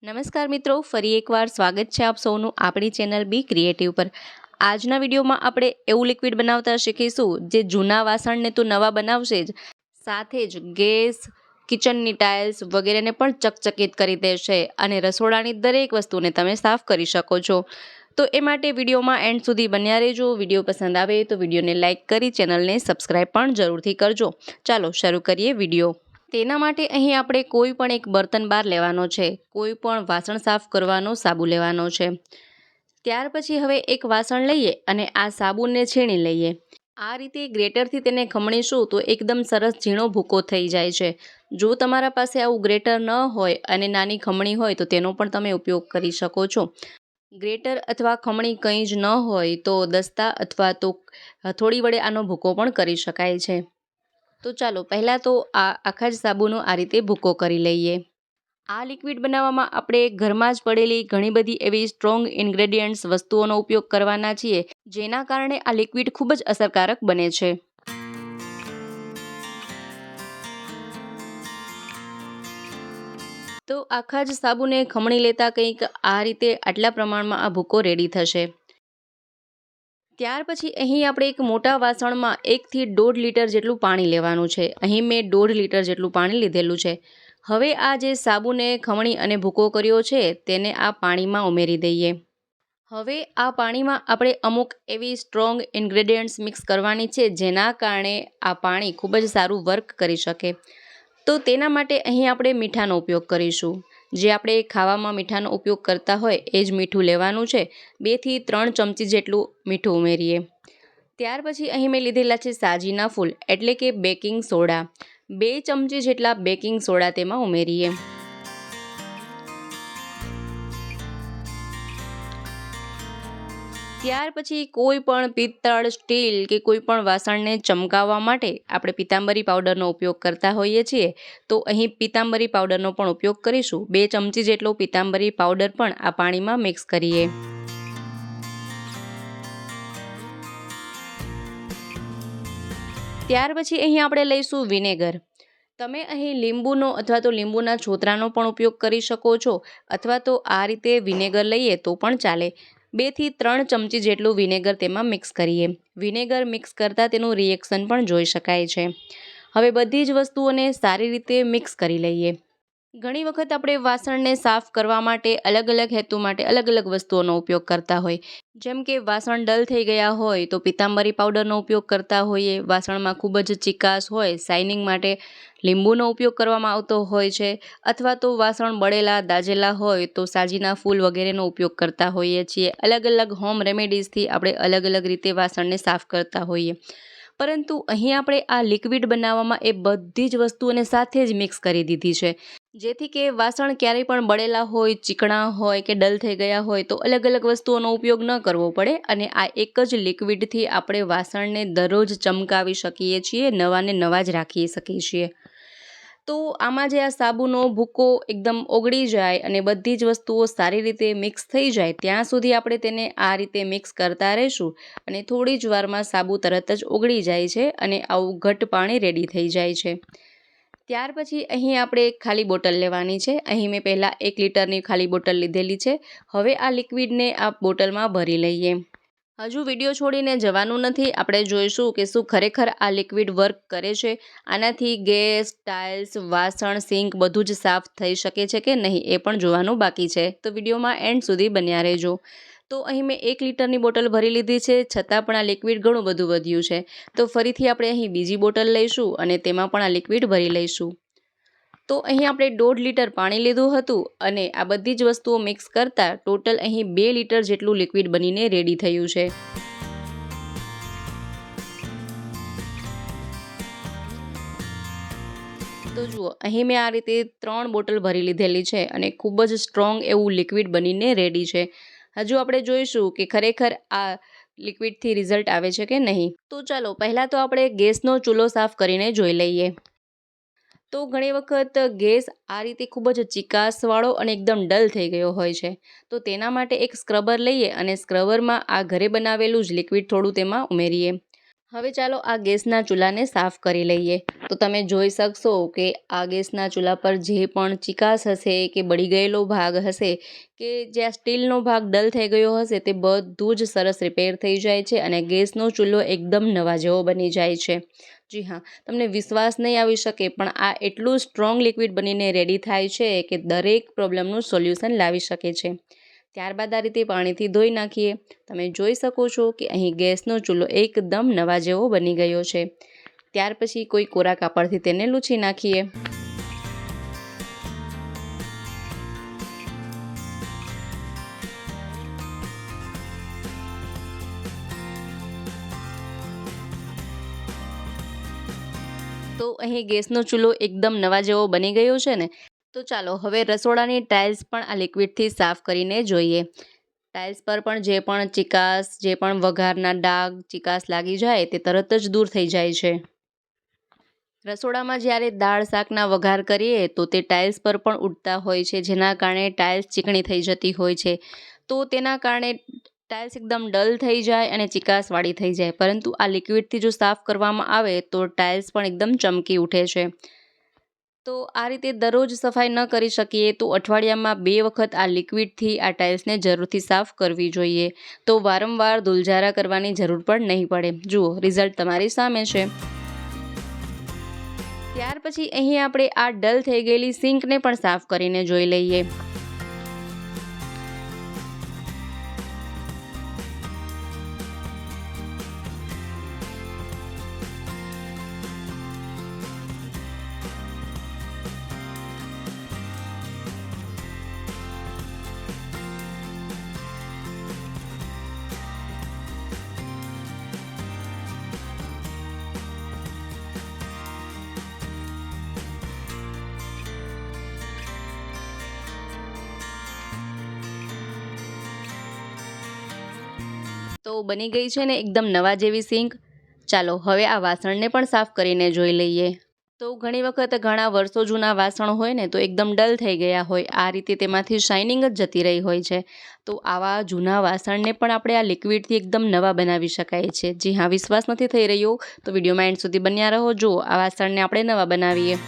નમસ્કાર મિત્રો, ફરી એકવાર સ્વાગત છે આપ સૌનું આપણી ચેનલ બી ક્રિએટિવ પર। આજના વિડીયોમાં આપણે એવું લિક્વિડ બનાવતા શીખીશું જે જૂના વાસણને તો નવા બનાવશે જ, સાથે જ ગેસ, કિચનની ટાઇલ્સ વગેરેને પણ ચકચકિત કરી દેશે અને રસોડાની દરેક વસ્તુને તમે સાફ કરી શકો છો। તો એ માટે વિડીયોમાં એન્ડ સુધી બન્યા રહેજો। વિડીયો પસંદ આવે તો વિડીયોને લાઇક કરી ચેનલને સબસ્ક્રાઈબ પણ જરૂરથી કરજો। ચાલો શરૂ કરીએ વિડીયો। તેના માટે અહીં આપણે કોઈ પણ એક બર્તન બાર લેવાનો છે, કોઈ પણ વાસણ સાફ કરવાનો સાબુ લેવાનો છે। ત્યાર પછી હવે એક વાસણ લઈએ અને આ સાબુને છીણી લઈએ। આ રીતે ગ્રેટરથી તેને ખમણીશું તો એકદમ સરસ ઝીણો ભૂકો થઈ જાય છે। જો તમારા પાસે આવું ગ્રેટર ન હોય અને નાની ખમણી હોય તો તેનો પણ તમે ઉપયોગ કરી શકો છો। ગ્રેટર અથવા ખમણી કંઈ જ ન હોય તો દસ્તા અથવા તો હથોડી વડે આનો ભૂકો પણ કરી શકાય છે। તો ચાલો પહેલાં તો આ આખા જ સાબુનો આ રીતે ભૂકો કરી લઈએ। આ લિક્વિડ બનાવવામાં આપણે ઘરમાં જ પડેલી ઘણી બધી એવી સ્ટ્રોંગ ઇન્ગ્રેડિયન્ટ્સ વસ્તુઓનો ઉપયોગ કરવાના છીએ, જેના કારણે આ લિક્વિડ ખૂબ જ અસરકારક બને છે। તો આખા જ સાબુને ખમણી લેતા કંઈક આ રીતે આટલા પ્રમાણમાં આ ભૂકો રેડી થશે। ત્યાર પછી અહીં આપણે એક મોટા વાસણમાં 1 થી 1.5 લીટર જેટલું પાણી લેવાનું છે। અહીં મેં 1.5 લીટર જેટલું પાણી લીધેલું છે। હવે આ જે સાબુને ખમણી અને ભૂકો કર્યો છે તેને આ પાણીમાં ઉમેરી દઈએ। હવે આ પાણીમાં આપણે અમુક એવી સ્ટ્રોંગ ઇન્ગ્રેડિયન્ટ્સ મિક્સ કરવાની છે, જેના કારણે આ પાણી ખૂબ જ સારું વર્ક કરી શકે। તો તેના માટે અહીં આપણે મીઠાનો ઉપયોગ કરીશું। જે આપણે ખાવામાં મીઠાનો ઉપયોગ કરતા હોય એ જ મીઠું લેવાનું છે। 2 થી 3 ચમચી જેટલું મીઠું ઉમેરીએ। ત્યાર પછી અહીં મેં લીધેલા છે સાજીના ફૂલ એટલે કે બેકિંગ સોડા। 2 ચમચી જેટલા બેકિંગ સોડા તેમાં ઉમેરીએ। ત્યાર પછી કોઈ પણ પિત્તળ, સ્ટીલ કે કોઈ પણ વાસણને ચમકાવવા માટે આપણે પિતાંબરી પાવડરનો ઉપયોગ કરતા હોઈએ છીએ, તો અહીં પિતાંબરી પાવડરનો પણ ઉપયોગ કરીશું। 2 ચમચી જેટલો પિતાંબરી પાવડર પણ આ પાણીમાં મિક્સ કરીએ। ત્યાર પછી અહીં આપણે લઈશું વિનેગર। તમે અહીં લીંબુનો અથવા તો લીંબુના છોતરાનો પણ ઉપયોગ કરી શકો છો, અથવા તો આ રીતે વિનેગર લઈએ તો પણ ચાલે। 2 થી 3 ચમચી જેટલું વિનેગર તેમાં મિક્સ કરીએ। વિનેગર મિક્સ કરતાં તેનું રિએક્શન પણ જોઈ શકાય છે। હવે બધી જ વસ્તુઓને સારી રીતે મિક્સ કરી લઈએ। ઘણી વખત આપણે વાસણને સાફ કરવા માટે અલગ અલગ હેતુ માટે અલગ અલગ વસ્તુઓનો ઉપયોગ કરતા હોય, જેમ કે વાસણ ડલ થઈ ગયા હોય તો પિતાંબરી પાવડરનો ઉપયોગ કરતા હોઈએ। વાસણમાં ખૂબ જ ચિકાસ હોય, શાઇનિંગ માટે લીંબુનો ઉપયોગ કરવામાં આવતો હોય છે, અથવા તો વાસણ બળેલા દાઝેલા હોય તો સાજીના ફૂલ વગેરેનો ઉપયોગ કરતા હોઈએ છીએ। અલગ અલગ હોમ રેમેડીઝથી આપણે અલગ અલગ રીતે વાસણને સાફ કરતા હોઈએ, પરંતુ અહીં આપણે આ લિક્વિડ બનાવવામાં એ બધી જ વસ્તુઓને સાથે જ મિક્સ કરી દીધી છે, જેથી કે વાસણ ક્યારેય પણ બળેલા હોય, ચીકણા હોય કે ડલ થઈ ગયા હોય તો અલગ અલગ વસ્તુઓનો ઉપયોગ ન કરવો પડે અને આ એક જ લિક્વિડથી આપણે વાસણને દરરોજ ચમકાવી શકીએ છીએ, નવાને નવા જ રાખી શકીએ છીએ। તો આમાં જે આ સાબુનો ભૂકો એકદમ ઓગળી જાય અને બધી જ વસ્તુઓ સારી રીતે મિક્સ થઈ જાય ત્યાં સુધી આપણે તેને આ રીતે મિક્સ કરતા રહીશું અને થોડી જ વારમાં સાબુ તરત જ ઓગળી જાય છે અને આવું ઘટ્ટ પાણી રેડી થઈ જાય છે। ત્યાર પછી અહીં આપણે એક ખાલી બોટલ લેવાની છે। અહીં મેં પહેલાં 1 લીટરની ખાલી બોટલ લીધેલી છે। હવે આ લિક્વિડને આ બોટલમાં ભરી લઈએ। હજુ વિડીયો છોડીને જવાનું નથી, આપણે જોઈશું કે શું ખરેખર આ લિક્વિડ વર્ક કરે છે। આનાથી ગેસ, ટાઇલ્સ, વાસણ, સિંક બધું જ સાફ થઈ શકે છે કે નહીં એ પણ જોવાનું બાકી છે। તો વિડીયોમાં એન્ડ સુધી બન્યા રહેજો। તો અહીં મેં 1 લીટરની બોટલ ભરી લીધી છે, છતાં પણ આ લિક્વિડ ઘણું બધું વધ્યું છે। તો ફરીથી આપણે અહીં બીજી બોટલ લઈશું અને તેમાં પણ આ લિક્વિડ ભરી લઈશું। તો અહીં આપણે 1.5 લીટર પાણી લીધું હતું અને આ બધી જ વસ્તુઓ મિક્સ કરતાં ટોટલ અહીં 2 લીટર જેટલું લિક્વિડ બનીને રેડી થયું છે। તો જુઓ, અહીં મેં આ રીતે 3 બોટલ ભરી લીધેલી છે અને ખૂબ જ સ્ટ્રોંગ એવું લિક્વિડ બનીને રેડી છે। હજુ આપણે જોઈશું કે ખરેખર આ લિક્વિડથી રિઝલ્ટ આવે છે કે નહીં। તો ચાલો પહેલાં તો આપણે ગેસનો ચૂલો સાફ કરીને જોઈ લઈએ। તો ઘણી વખત ગેસ આ રીતે ખૂબ જ ચિકાસવાળો અને એકદમ ડલ થઈ ગયો હોય છે, તો તેના માટે એક સ્ક્રબર લઈએ અને સ્ક્રબરમાં આ ઘરે બનાવેલું જ લિક્વિડ થોડું તેમાં ઉમેરીએ। હવે ચાલો આ ગેસના ચૂલાને સાફ કરી લઈએ. તો તમે જોઈ શકશો કે આ ગેસના ચૂલા પર જે પણ ચિકાસ હશે કે બળી ગયેલો ભાગ હશે કે જ્યાં સ્ટીલનો ભાગ ડલ થઈ ગયો હશે તે બધું જ સરસ રિપેર થઈ જાય છે અને ગેસનો ચૂલો એકદમ નવા જેવો બની જાય છે. જી હા, તમને વિશ્વાસ નહીં આવી શકે પણ આ એટલું સ્ટ્રોંગ લિક્વિડ બનીને રેડી થાય છે કે દરેક પ્રોબ્લેમનું સોલ્યુશન લાવી શકે છે. ત્યારબાદ આ રીતે પાણીથી ધોઈ નાખીએ. તમે જોઈ શકો છો કે અહીં ગેસનો ચૂલો એકદમ નવા જેવો બની ગયો છે. ત્યાર પછી કોઈ કોરા કાપડથી તેને લૂછી નાખીએ. તો અહીં ગેસનો ચૂલો એકદમ નવા જેવો બની ગયો છે ને. તો ચાલો હવે રસોડાની ટાઇલ્સ પણ આ લિક્વિડથી સાફ કરીને જોઈએ. ટાઇલ્સ પર પણ જે પણ ચિકાસ, જે પણ વઘારના ડાઘ, ચિકાસ લાગી જાય તે તરત જ દૂર થઈ જાય છે. રસોડામાં જ્યારે દાળ શાકના વઘાર કરીએ તો તે ટાઇલ્સ પર પણ ઉડતા હોય છે, જેના કારણે ટાઇલ્સ ચીકણી થઈ જતી હોય છે. તો તેના કારણે ટાઇલ્સ એકદમ ડલ થઈ જાય અને ચિકાસવાળી થઈ જાય. પરંતુ આ લિક્વિડથી જો સાફ કરવામાં આવે તો ટાઇલ્સ પણ એકદમ ચમકી ઉઠે છે. તો આ રીતે દરરોજ સફાઈ ન કરી શકીએ તો અઠવાડિયામાં 2 વખત આ લિક્વિડથી આ ટાઇલ્સને જરૂરથી સાફ કરવી જોઈએ. તો વારંવાર ધૂળઝારા કરવાની જરૂર પણ નહીં પડે. જુઓ, રિઝલ્ટ તમારી સામે છે. ત્યાર પછી અહીં આપણે આ ડલ થઈ ગયેલી સિંકને પણ સાફ કરીને જોઈ લઈએ. તો બની ગઈ છે ને એકદમ નવા જેવી સિંક. ચાલો હવે આ વાસણને પણ સાફ કરીને જોઈ લઈએ. તો ઘણી વખત ઘણા વર્ષો જૂના વાસણ હોય ને તો એકદમ ડલ થઈ ગયા હોય, આ રીતે તેમાંથી શાઇનિંગ જ જતી રહી હોય છે. તો આવા જૂના વાસણને પણ આપણે આ લિક્વિડથી એકદમ નવા બનાવી શકાય છે. જી હા, વિશ્વાસ નથી થઈ રહ્યો તો વિડીયોમાં એન્ડ સુધી બન્યા રહો. જુઓ, આ વાસણને આપણે નવા બનાવીએ.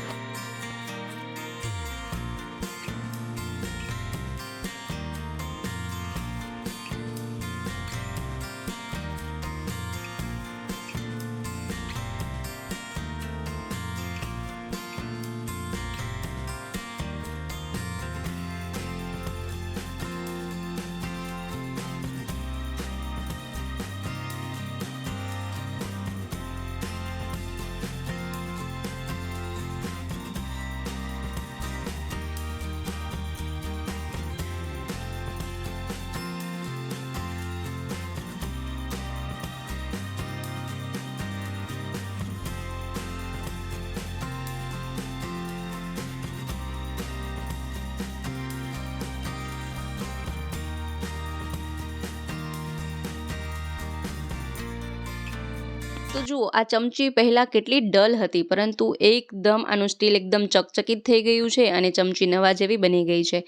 તો જુઓ, આ ચમચી પહેલાં કેટલી ડલ હતી પરંતુ એકદમ આનું સ્ટીલ એકદમ ચકચકિત થઈ ગયું છે અને ચમચી નવા જેવી બની ગઈ છે.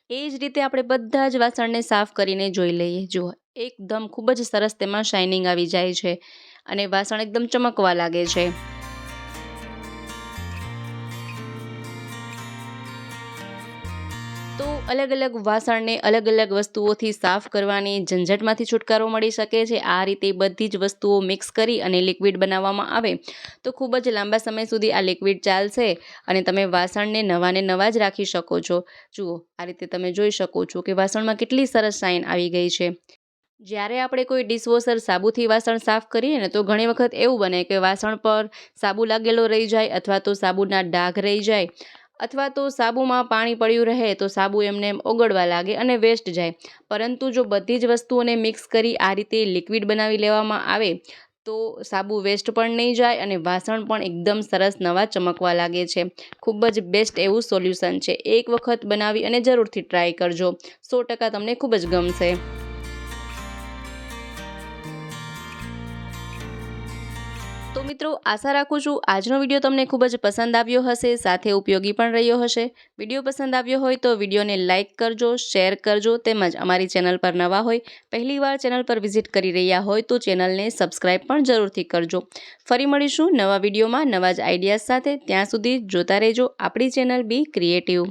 એ જ રીતે આપણે બધા જ વાસણને સાફ કરીને જોઈ લઈએ. જુઓ, એકદમ ખૂબ જ સરસ તેમાં શાઇનિંગ આવી જાય છે અને વાસણ એકદમ ચમકવા લાગે છે. તો અલગ અલગ વાસણને અલગ અલગ વસ્તુઓથી સાફ કરવાની ઝંઝટમાંથી છુટકારો મળી શકે છે. આ રીતે બધી જ વસ્તુઓ મિક્સ કરી અને લિક્વિડ બનાવવામાં આવે તો ખૂબ જ લાંબા સમય સુધી આ લિક્વિડ ચાલશે અને તમે વાસણને નવાને નવા જ રાખી શકો છો. જુઓ, આ રીતે તમે જોઈ શકો છો કે વાસણમાં કેટલી સરસ શાઇન આવી ગઈ છે. જ્યારે આપણે કોઈ ડિશવોશર સાબુથી વાસણ સાફ કરીએ ને તો ઘણી વખત એવું બને કે વાસણ પર સાબુ લાગેલો રહી જાય અથવા તો સાબુના ડાઘ રહી જાય અથવા તો સાબુમાં પાણી પડ્યું રહે તો સાબુ એમને એમ ઓગળવા લાગે અને વેસ્ટ જાય. પરંતુ જો બધી જ વસ્તુઓને મિક્સ કરી આ રીતે લિક્વિડ બનાવી લેવામાં આવે તો સાબુ વેસ્ટ પણ નહીં જાય અને વાસણ પણ એકદમ સરસ નવા ચમકવા લાગે છે. ખૂબ જ બેસ્ટ એવું સોલ્યુશન છે. એક વખત બનાવી અને જરૂરથી ટ્રાય કરજો. 100% તમને ખૂબ જ ગમશે. તો મિત્રો આશા રાખું છું આજનો વિડીયો તમને ખૂબ જ પસંદ આવ્યો હશે, સાથે ઉપયોગી પણ રહ્યો હશે. વિડીયો પસંદ આવ્યો હોય તો વિડીયોને લાઇક કરજો, શેર કરજો, તેમજ અમારી ચેનલ પર નવા હોય, પહેલીવાર ચેનલ પર વિઝિટ કરી રહ્યા હોય તો ચેનલને સબસ્ક્રાઈબ પણ જરૂરથી કરજો. ફરી મળીશું નવા વિડીયોમાં નવા જ આઈડિયાઝ સાથે. ત્યાં સુધી જોતા રહેજો આપણી ચેનલ બી ક્રિએટિવ.